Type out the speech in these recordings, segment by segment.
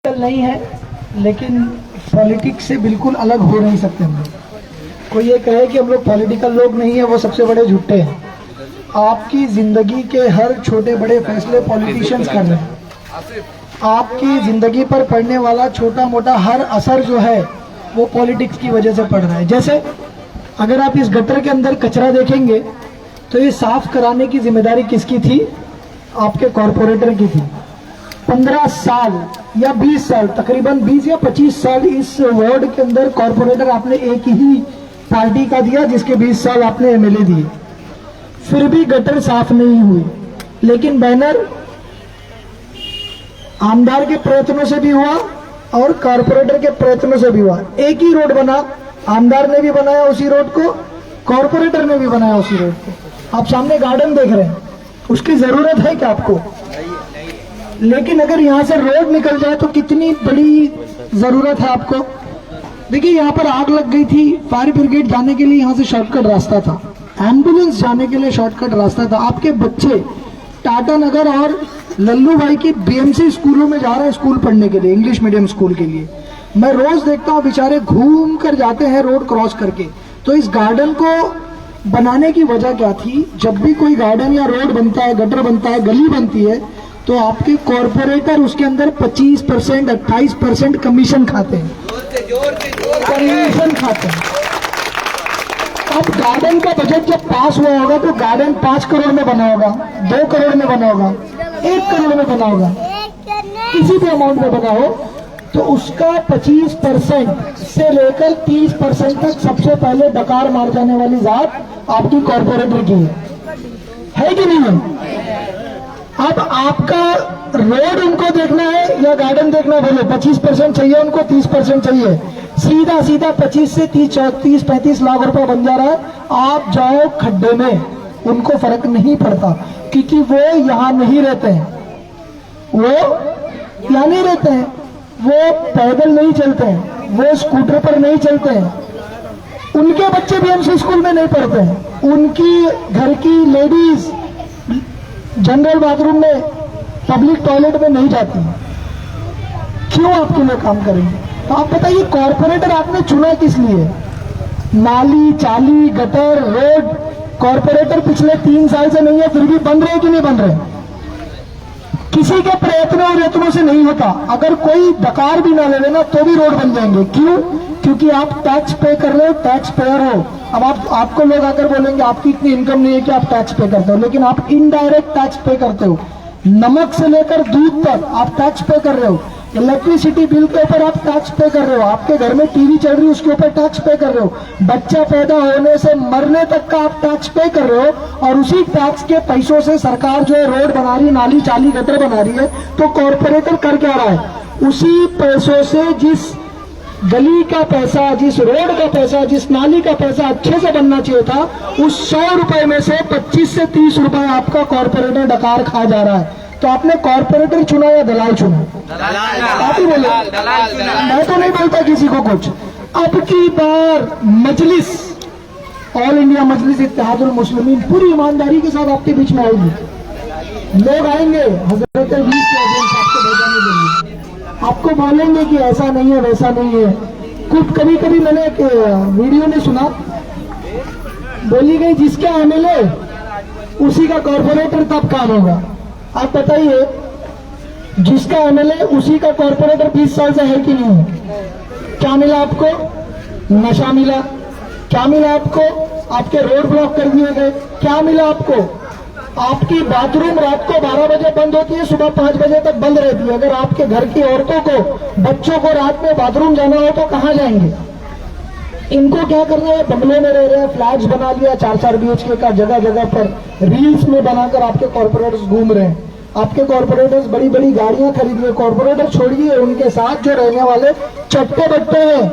नहीं है, लेकिन पॉलिटिक्स से बिल्कुल अलग हो नहीं सकते हम लोग। कोई ये कहे कि हम लोग पॉलिटिकल लोग नहीं है, वो सबसे बड़े झूठे हैं। आपकी जिंदगी के हर छोटे बड़े फैसले पॉलिटिशियंस कर रहे हैं। आपकी जिंदगी पर पड़ने वाला छोटा मोटा हर असर जो है वो पॉलिटिक्स की वजह से पड़ रहा है। जैसे अगर आप इस गटर के अंदर कचरा देखेंगे तो ये साफ कराने की जिम्मेदारी किसकी थी? आपके कॉरपोरेटर की थी। 15 साल या 20 साल, तकरीबन 20 या 25 साल इस वार्ड के अंदर कॉरपोरेटर आपने एक ही पार्टी का दिया, जिसके 20 साल आपने एमएलए दिए, फिर भी गटर साफ नहीं हुई। लेकिन बैनर आमदार के प्रयत्नों से भी हुआ और कॉरपोरेटर के प्रयत्नों से भी हुआ। एक ही रोड बना, आमदार ने भी बनाया उसी रोड को, कॉरपोरेटर ने भी बनाया उसी रोड को। आप सामने गार्डन देख रहे हैं, उसकी जरूरत है क्या आपको? लेकिन अगर यहाँ से रोड निकल जाए तो कितनी बड़ी जरूरत है आपको। देखिए यहाँ पर आग लग गई थी, फायर ब्रिगेड जाने के लिए यहाँ से शॉर्टकट रास्ता था, एम्बुलेंस जाने के लिए शॉर्टकट रास्ता था। आपके बच्चे टाटा नगर और लल्लू भाई की बीएमसी स्कूलों में जा रहे हैं स्कूल पढ़ने के लिए, इंग्लिश मीडियम स्कूल के लिए। मैं रोज देखता हूँ बेचारे घूम कर जाते हैं रोड क्रॉस करके। तो इस गार्डन को बनाने की वजह क्या थी? जब भी कोई गार्डन या रोड बनता है, गटर बनता है, गली बनती है, तो आपके कॉरपोरेटर उसके अंदर 25%, 28% कमीशन खाते हैं, कमीशन खाते हैं। अब गार्डन का बजट जब पास हुआ होगा तो गार्डन 5 करोड़ में बना होगा, 2 करोड़ में बना होगा, 1 करोड़ में बना होगा, किसी भी अमाउंट में बना हो, तो उसका 25% से लेकर 30% तक सबसे पहले डकार मार जाने वाली जात आपकी कॉरपोरेटर की है कि नहीं है? अब आपका रोड उनको देखना है या गार्डन देखना है? बोलो 25% चाहिए उनको, 30% चाहिए, सीधा सीधा 25 से 30-35 लाख रुपए बन जा रहा है। आप जाओ खड्डे में, उनको फर्क नहीं पड़ता, क्योंकि वो यहाँ नहीं रहते हैं, वो यहाँ नहीं रहते हैं, वो पैदल नहीं चलते हैं, वो स्कूटर पर नहीं चलते हैं, उनके बच्चे बीएमसी स्कूल में नहीं पढ़ते हैं, उनकी घर की लेडीज जनरल बाथरूम में, पब्लिक टॉयलेट में नहीं जाती। क्यों आपके लिए काम करेंगे? तो आप बताइए, कॉरपोरेटर आपने चुना किस लिए? नाली, चाली, गटर, रोड कॉरपोरेटर पिछले 3 साल से नहीं है, फिर भी बन रहे कि नहीं बन रहे? किसी के प्रयत्नों और यत्नों से नहीं होता। अगर कोई डकार भी ना ले लेना तो भी रोड बन जाएंगे। क्यों? क्योंकि आप टैक्स पे कर रहे हो, टैक्स पेयर हो। अब आपको लोग आकर बोलेंगे आपकी इतनी इनकम नहीं है कि आप टैक्स पे करते हो, लेकिन आप इनडायरेक्ट टैक्स पे करते हो। नमक से लेकर दूध तक आप टैक्स पे कर रहे हो, इलेक्ट्रिसिटी बिल के ऊपर आप टैक्स पे कर रहे हो, आपके घर में टीवी चल रही है उसके ऊपर टैक्स पे कर रहे हो, बच्चा पैदा होने से मरने तक का आप टैक्स पे कर रहे हो। और उसी टैक्स के पैसों से सरकार जो है रोड बना रही है, नाली चाली गटर बना रही है, तो कॉरपोरेटर कर क्या रहा है? उसी पैसों से जिस गली का पैसा, जिस रोड का पैसा, जिस नाली का पैसा अच्छे से बनना चाहिए था, उस 100 रुपए में से 25 से 30 रुपए आपका कॉरपोरेटर डकार खा जा रहा है। तो आपने कॉरपोरेटर चुना या दलाल चुना? आप ही बोले, मैं तो नहीं बोलता किसी को कुछ। अब की बार मजलिस, ऑल इंडिया मजलिस इत्तेहादुल मुस्लिमीन पूरी ईमानदारी के साथ आपके बीच में आएगी। लोग आएंगे हजरत आपको भेजाने के लिए, आपको बोलेंगे कि ऐसा नहीं है, वैसा नहीं है। कुछ कभी मैंने एक वीडियो में सुना, बोली गई जिसका एमएलए उसी का कॉरपोरेटर तब काम होगा। आप बताइए, जिसका एमएलए उसी का कॉरपोरेटर 20 साल से है कि नहीं है? क्या मिला आपको? नशा मिला। क्या मिला आपको? आपके रोड ब्लॉक कर दिए गए। क्या मिला आपको? आपकी बाथरूम रात को 12 बजे बंद होती है, सुबह 5 बजे तक बंद रहती है। अगर आपके घर की औरतों को, बच्चों को रात में बाथरूम जाना हो तो कहाँ जाएंगे? इनको क्या करना है? बंगलों में रह रहे हैं, फ्लैट्स बना लिया 4-4 BHK का, जगह जगह पर रील्स में बनाकर आपके कॉर्पोरेटर्स घूम रहे हैं। आपके कॉर्पोरेटर्स बड़ी बड़ी गाड़ियां खरीद रहे। कॉर्पोरेटर छोड़िए, उनके साथ जो रहने वाले चट्टे बट्टे हैं,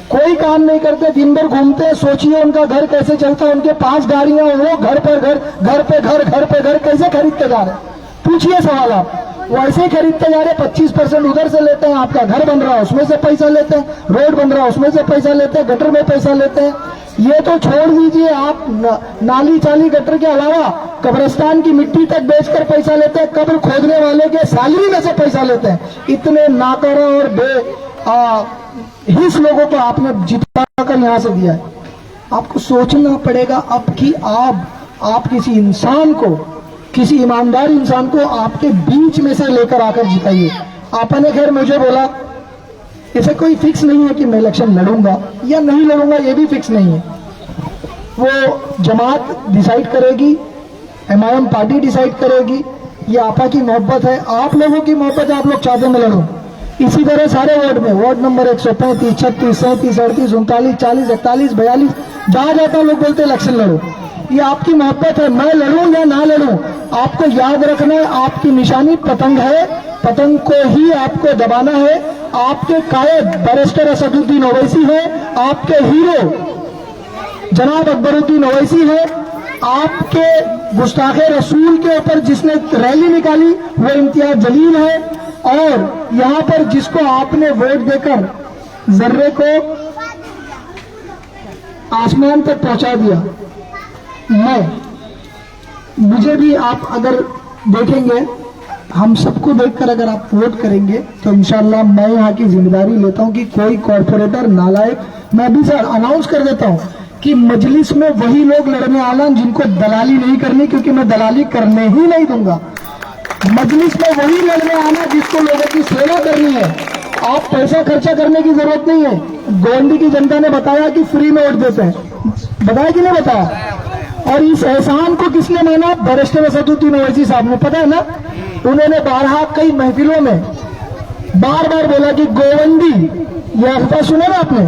कोई काम नहीं करते, दिन भर घूमते हैं। सोचिए उनका घर कैसे चलता है। उनके 5 गाड़ियां, वो घर पे घर, घर पे घर, घर पे घर कैसे खरीदते जा रहे? पूछिए सवाल आप। वो ऐसे ही खरीदते जा रहे, 25% उधर से लेते हैं, आपका घर बन रहा है उसमें से पैसा लेते हैं, रोड बन रहा है उसमें से पैसा लेते हैं, गटर में पैसा लेते हैं। ये तो छोड़ दीजिए, आप नाली चाली गटर के अलावा कब्रिस्तान की मिट्टी तक बेचकर पैसा लेते हैं, कब्र खोदने वाले के सैलरी में से पैसा लेते हैं। इतने नाकारा और हिस लोगों को आपने जिता कर यहां से दिया है। आपको सोचना पड़ेगा अब कि आप किसी इंसान को, किसी ईमानदार इंसान को आपके बीच में से लेकर आकर जिताइए। आपने खैर मुझे बोला, ऐसे कोई फिक्स नहीं है कि मैं इलेक्शन लड़ूंगा या नहीं लड़ूंगा, ये भी फिक्स नहीं है। वो जमात डिसाइड करेगी, एमआईएम पार्टी डिसाइड करेगी, ये आपा की मोहब्बत है, आप लोगों की मोहब्बत है, आप लोग चाहते मैं लड़ूं। इसी तरह सारे वार्ड में, वार्ड नंबर 135, 36, 37, 38, 39, 40, 41, 42 जहां जाता लोग बोलते इलेक्शन लड़ो। ये आपकी मोहब्बत है, मैं लड़ूं या ना लड़ूं, आपको याद रखना है आपकी निशानी पतंग है, पतंग को ही आपको दबाना है। आपके कायद बैरिस्टर असदुद्दीन ओवैसी है, आपके हीरो जनाब अकबरुद्दीन ओवैसी है, आपके गुस्ताखे रसूल के ऊपर जिसने रैली निकाली वो इम्तियाज जलील है, और यहां पर जिसको आपने वोट देकर जर्रे को आसमान तक पहुंचा दिया, मुझे भी आप अगर देखेंगे, हम सबको देखकर अगर आप वोट करेंगे तो इंशाल्लाह मैं यहाँ की जिम्मेदारी लेता हूँ कि कोई कॉर्पोरेटर नालायक, मैं भी सर अनाउंस कर देता हूँ कि मजलिस में वही लोग लड़ने आना जिनको दलाली नहीं करनी, क्योंकि मैं दलाली करने ही नहीं दूंगा। मजलिस में वही लड़ने आना जिसको लोगों की सेवा करनी है। आप पैसा खर्चा करने की जरूरत नहीं है। गोंडी की जनता ने बताया कि फ्री में वोट देते हैं, बताया कि नहीं बताया? और इस एहसान को किसने माना? बैरिस्टर असदुद्दीन ओवैसी साहब ने, पता है ना? उन्होंने बारहा कई महफिलों में बार बार बोला कि गोवंडी, ये अफवाह सुना ना आपने?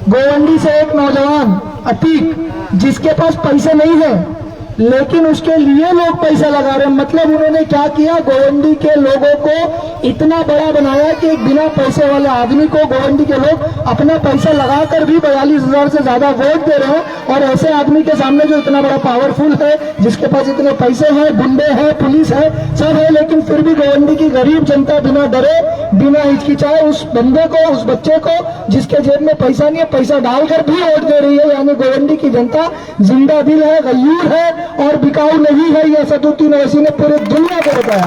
गोवंडी से एक नौजवान अतीक, जिसके पास पैसे नहीं है लेकिन उसके लिए लोग पैसा लगा रहे हैं। मतलब उन्होंने क्या किया, गोवंडी के लोगों को इतना बड़ा बनाया कि एक बिना पैसे वाले आदमी को गोवंडी के लोग अपना पैसा लगाकर भी 42,000 से ज्यादा वोट दे रहे हैं। और ऐसे आदमी के सामने जो इतना बड़ा पावरफुल है, जिसके पास इतने पैसे हैं, गुंडे हैं, पुलिस है, सब है, लेकिन फिर भी गोवंडी की गरीब जनता बिना डरे, बिना हिचकिचाए उस बंदे को, उस बच्चे को जिसके जेब में पैसा नहीं है, पैसा डालकर भी वोट दे रही है। यानी गोवंडी की जनता जिंदा दिल है, गयूर है और बिकाऊ नहीं है। यह असदुद्दीन ओवैसी ने पूरे दुनिया को बताया।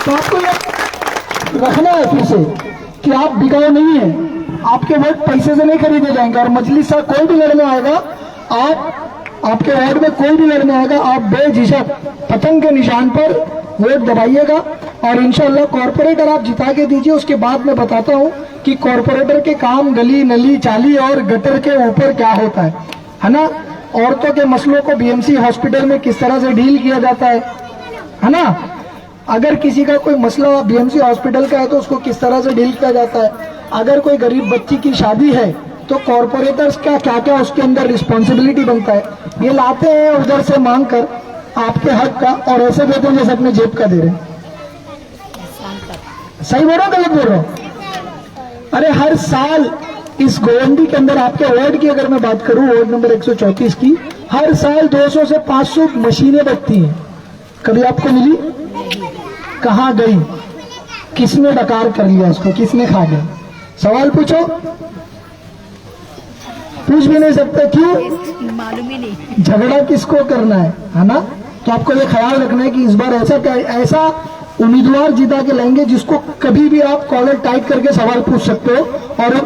तो आपको ये रखना है फिर से कि आप बिकाऊ नहीं है, आपके वोट पैसे से नहीं खरीदे जाएंगे। और मजलिस से कोई भी लड़ने आएगा, आपके वार्ड में कोई भी लड़ने आएगा, आप बेझिझक पतंग के निशान पर वोट दबाइएगा और इंशाल्लाह कॉर्पोरेटर आप जिता के दीजिए। उसके बाद मैं बताता हूं कि कॉर्पोरेटर के काम गली नली चाली और गटर के ऊपर क्या होता है ना? औरतों के मसलों को बीएमसी हॉस्पिटल में किस तरह से डील किया जाता है ना? अगर किसी का कोई मसला बीएमसी हॉस्पिटल का है तो उसको किस तरह से डील किया जाता है। अगर कोई गरीब बच्ची की शादी है तो कॉर्पोरेटर्स का क्या क्या उसके अंदर रिस्पॉन्सिबिलिटी बनता है, ये लाते हैं उधर से मांग कर आपके हक का, और ऐसे देते हैं जैसे अपने जेब का दे रहे हैं। सही बोल रहा हूं, गलत बोल रहा हूं? अरे हर साल इस गोवंडी के अंदर आपके वार्ड की अगर मैं बात करूं, वार्ड नंबर 134 की, हर साल 200 से 500 मशीनें बचती हैं। कभी आपको मिली? कहां गई? किसने डकार कर लिया उसको? किसने खा गया? सवाल पूछो, पूछ भी नहीं सकते। क्यों? मालूम ही नहीं। झगड़ा किसको करना है ना? तो आपको ये ख्याल रखना है कि इस बार ऐसा उम्मीदवार जिता के लाएंगे जिसको कभी भी आप कॉलर टाइट करके सवाल पूछ सकते हो, और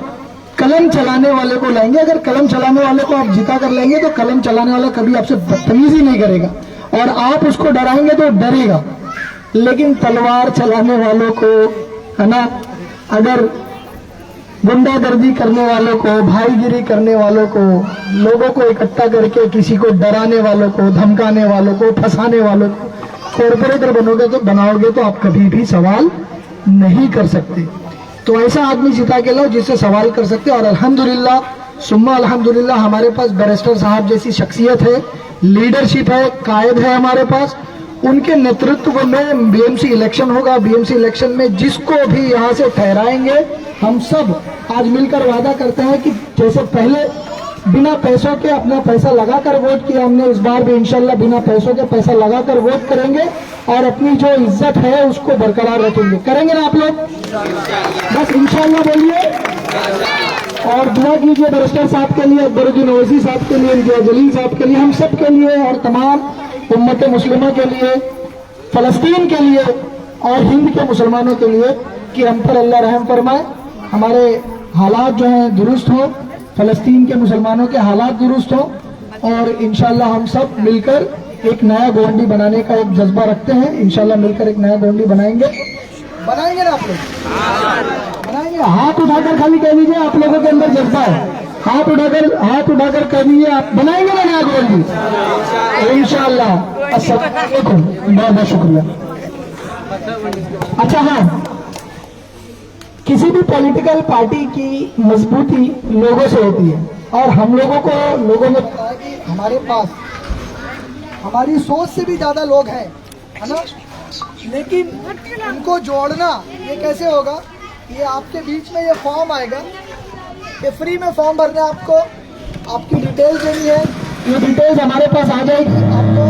कलम चलाने वाले को लाएंगे। अगर कलम चलाने वाले को आप जिता कर लाएंगे तो कलम चलाने वाला कभी आपसे बदतमीजी नहीं करेगा, और आप उसको डराएंगे तो डरेगा। लेकिन तलवार चलाने वालों को, है ना, अगर गुंडागर्दी करने वालों को, भाईगिरी करने वालों को, लोगों को इकट्ठा करके किसी को डराने वालों को, धमकाने वालों को, फंसाने वालों को कॉर्पोरेटर बनाओगे तो आप कभी भी सवाल नहीं कर सकते। तो ऐसा आदमी जिता के लाओ जिससे सवाल कर सकते। और अल्हम्दुलिल्लाह सुम्मा अल्हम्दुलिल्लाह हमारे पास बैरिस्टर साहब जैसी शख्सियत है, लीडरशिप है, कायद है हमारे पास। उनके नेतृत्व में बीएमसी इलेक्शन होगा। बीएमसी इलेक्शन में जिसको भी यहाँ से ठहराएंगे, हम सब आज मिलकर वादा करते हैं कि जैसे पहले बिना पैसों के अपना पैसा लगाकर वोट किया हमने, इस बार भी इंशाल्लाह बिना पैसों के पैसा लगाकर वोट करेंगे और अपनी जो इज्जत है उसको बरकरार रखेंगे। करेंगे ना आप लोग? बस इंशाल्लाह बोलिए। और दुआ कीजिए बैरिस्टर साहब के लिए, अकबरुद्दीन ओवैसी साहब के लिए, इंदिरा जलील साहब के लिए, हम सब के लिए और तमाम उम्मत मुस्लिमा के लिए, फलस्तीन के लिए और हिंद के मुसलमानों के लिए कि हम पर अल्लाह रहम फरमाए, हमारे हालात जो हैं दुरुस्त हो, फलस्तीन के मुसलमानों के हालात दुरुस्त हो और इंशाल्लाह हम सब मिलकर एक नया गोवंडी बनाने का एक जज्बा रखते हैं। इंशाल्लाह मिलकर एक नया गोवंडी बनाएंगे ना आप लोग? बनाएंगे। हाथ उठाकर खाली कह दीजिए आप लोगों के अंदर जज्बा है, हाथ उठाकर कह दीजिए आप बनाएंगे ना नया गोवंडी इंशाल्लाह। अस्सलाम, बहुत बहुत शुक्रिया। अच्छा हाँ, किसी भी पॉलिटिकल पार्टी की मजबूती लोगों से होती है और हम लोगों ने बताया कि हमारे पास हमारी सोच से भी ज्यादा लोग हैं, है ना, लेकिन इनको जोड़ना ये कैसे होगा? ये आपके बीच में ये फॉर्म आएगा, ये फ्री में फॉर्म भरना है आपको, आपकी डिटेल्स देनी है, ये डिटेल्स हमारे पास आ जाएगी। आपको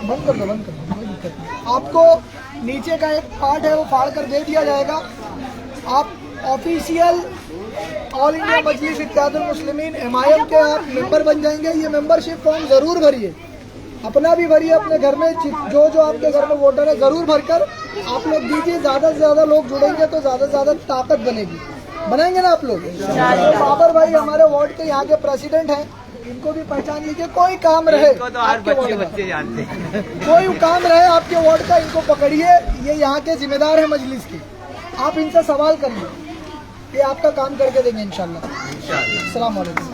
बंद कर दो, कोई दिक्कत नहीं। आपको नीचे का एक पार्ट है वो फाड़ कर दे दिया जाएगा। आप ऑफिशियल ऑल इंडिया मजलिस इत्तेहादुल मुस्लिमीन MIM के आप मेंबर बन जाएंगे। ये मेंबरशिप फॉर्म जरूर भरिए, अपना भी भरिए, अपने घर में जो आपके घर में वोटर है जरूर भरकर आप लोग दीजिए। ज्यादा से ज्यादा लोग जुड़ेंगे तो ज्यादा से ज्यादा ताकत बनेगी। बनाएंगे ना आप लोग? तो बाबर भाई हमारे वार्ड के यहाँ के प्रेसिडेंट हैं, इनको भी पहचान लीजिए। कोई काम रहे तो हर बच्चे जानते हैं, कोई काम रहे आपके वार्ड का, इनको पकड़िए, ये यहाँ के जिम्मेदार है मजलिस की, आप इनसे सवाल करिए, ये आपका काम करके देंगे इंशाल्लाह। अस्सलाम वालेकुम।